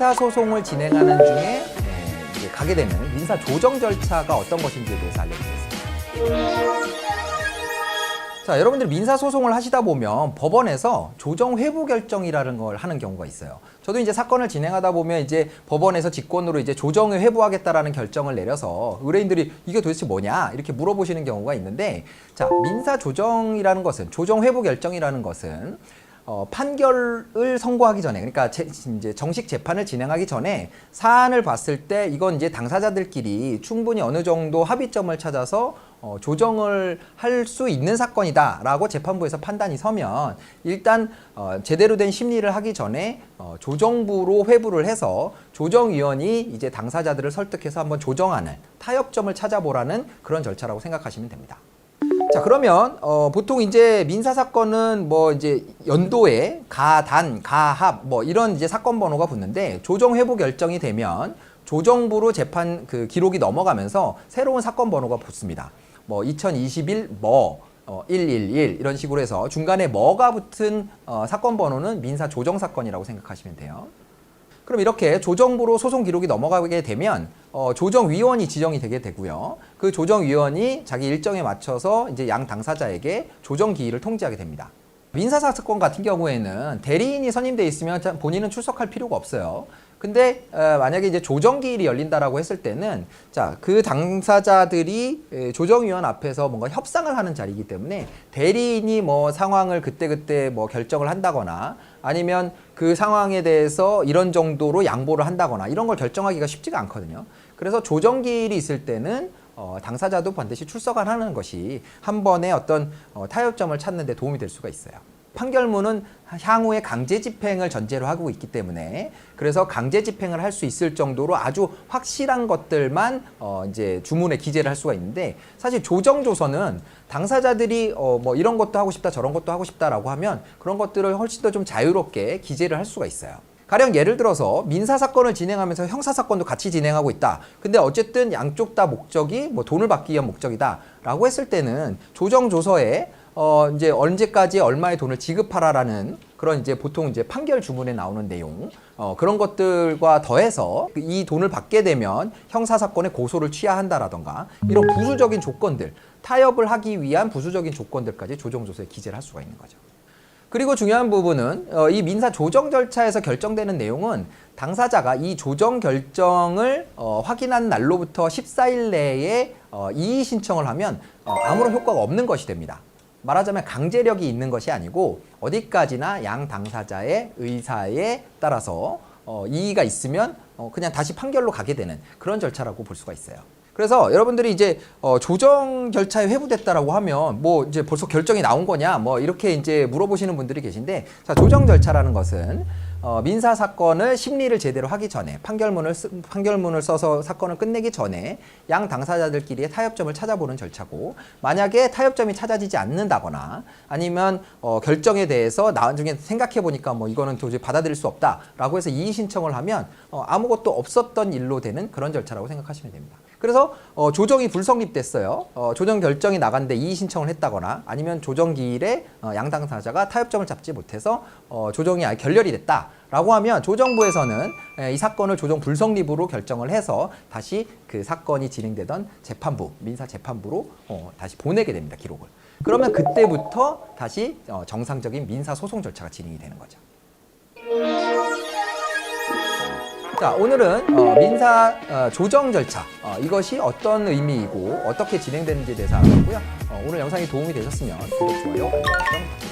민사소송을 진행하는 중에 이제 가게 되는 민사조정 절차가 어떤 것인지에 대해서 알려드리겠습니다. 자, 여러분들이 민사소송을 하시다 보면 법원에서 조정회부 결정이라는 걸 하는 경우가 있어요. 저도 이제 사건을 진행하다 보면 이제 법원에서 직권으로 이제 조정을 회부하겠다라는 결정을 내려서 의뢰인들이 이게 도대체 뭐냐 이렇게 물어보시는 경우가 있는데, 자, 민사조정이라는 것은, 조정회부 결정이라는 것은 판결을 선고하기 전에, 그러니까 이제 정식 재판을 진행하기 전에 사안을 봤을 때 이건 이제 당사자들끼리 충분히 어느 정도 합의점을 찾아서 조정을 할 수 있는 사건이다라고 재판부에서 판단이 서면 일단 제대로 된 심리를 하기 전에 조정부로 회부를 해서 조정위원이 이제 당사자들을 설득해서 한번 조정하는, 타협점을 찾아보라는 그런 절차라고 생각하시면 됩니다. 자, 그러면 보통 이제 민사 사건은 뭐 이제 연도에 가단, 가합 뭐 이런 이제 사건 번호가 붙는데, 조정 회부 결정이 되면 조정부로 재판 그 기록이 넘어가면서 새로운 사건 번호가 붙습니다. 뭐 2021 뭐 111 이런 식으로 해서 중간에 뭐가 붙은 사건 번호는 민사 조정 사건이라고 생각하시면 돼요. 그럼 이렇게 조정부로 소송 기록이 넘어가게 되면 조정위원이 지정이 되게 되고요. 그 조정위원이 자기 일정에 맞춰서 이제 양 당사자에게 조정 기일을 통지하게 됩니다. 민사사건 같은 경우에는 대리인이 선임돼 있으면 본인은 출석할 필요가 없어요. 근데 만약에 이제 조정 기일이 열린다라고 했을 때는, 자, 그 당사자들이 조정위원 앞에서 뭔가 협상을 하는 자리이기 때문에 대리인이 뭐 상황을 그때그때 뭐 결정을 한다거나 아니면 그 상황에 대해서 이런 정도로 양보를 한다거나 이런 걸 결정하기가 쉽지가 않거든요. 그래서 조정 기일이 있을 때는 당사자도 반드시 출석을 하는 것이 한 번의 어떤 타협점을 찾는 데 도움이 될 수가 있어요. 판결문은 향후에 강제 집행을 전제로 하고 있기 때문에, 그래서 강제 집행을 할 수 있을 정도로 아주 확실한 것들만 이제 주문에 기재를 할 수가 있는데, 사실 조정조서는 당사자들이 뭐 이런 것도 하고 싶다 저런 것도 하고 싶다라고 하면 그런 것들을 훨씬 더 좀 자유롭게 기재를 할 수가 있어요. 가령 예를 들어서 민사사건을 진행하면서 형사사건도 같이 진행하고 있다. 근데 어쨌든 양쪽 다 목적이 뭐 돈을 받기 위한 목적이다 라고 했을 때는 조정조서에 이제 언제까지 얼마의 돈을 지급하라라는 그런 이제 보통 이제 판결 주문에 나오는 내용, 그런 것들과 더해서 이 돈을 받게 되면 형사사건에 고소를 취하한다라던가 이런 부수적인 조건들, 타협을 하기 위한 부수적인 조건들까지 조정조서에 기재를 할 수가 있는 거죠. 그리고 중요한 부분은 이 민사 조정 절차에서 결정되는 내용은 당사자가 이 조정 결정을 확인한 날로부터 14일 내에 이의 신청을 하면 아무런 효과가 없는 것이 됩니다. 말하자면 강제력이 있는 것이 아니고 어디까지나 양 당사자의 의사에 따라서 이의가 있으면 그냥 다시 판결로 가게 되는 그런 절차라고 볼 수가 있어요. 그래서 여러분들이 이제 조정 절차에 회부됐다라고 하면 뭐 이제 벌써 결정이 나온 거냐 뭐 이렇게 이제 물어보시는 분들이 계신데, 자, 조정 절차라는 것은 민사 사건을 심리를 제대로 하기 전에 판결문을 써서 사건을 끝내기 전에 양 당사자들끼리의 타협점을 찾아보는 절차고, 만약에 타협점이 찾아지지 않는다거나 아니면 결정에 대해서 나중에 생각해 보니까 뭐 이거는 도저히 받아들일 수 없다라고 해서 이의 신청을 하면 아무것도 없었던 일로 되는 그런 절차라고 생각하시면 됩니다. 그래서 조정이 불성립됐어요. 조정 결정이 나갔는데 이의 신청을 했다거나 아니면 조정 기일에 양 당사자가 타협점을 잡지 못해서 조정이 아예 결렬이 됐다라고 하면 조정부에서는 이 사건을 조정 불성립으로 결정을 해서 다시 그 사건이 진행되던 재판부, 민사 재판부로 다시 보내게 됩니다, 기록을. 그러면 그때부터 다시 정상적인 민사 소송 절차가 진행이 되는 거죠. 자, 오늘은 민사 조정 절차, 이것이 어떤 의미이고 어떻게 진행되는지에 대해서 알아봤고요. 오늘 영상이 도움이 되셨으면 구독, 좋아요, 알림 설정 부탁드립니다.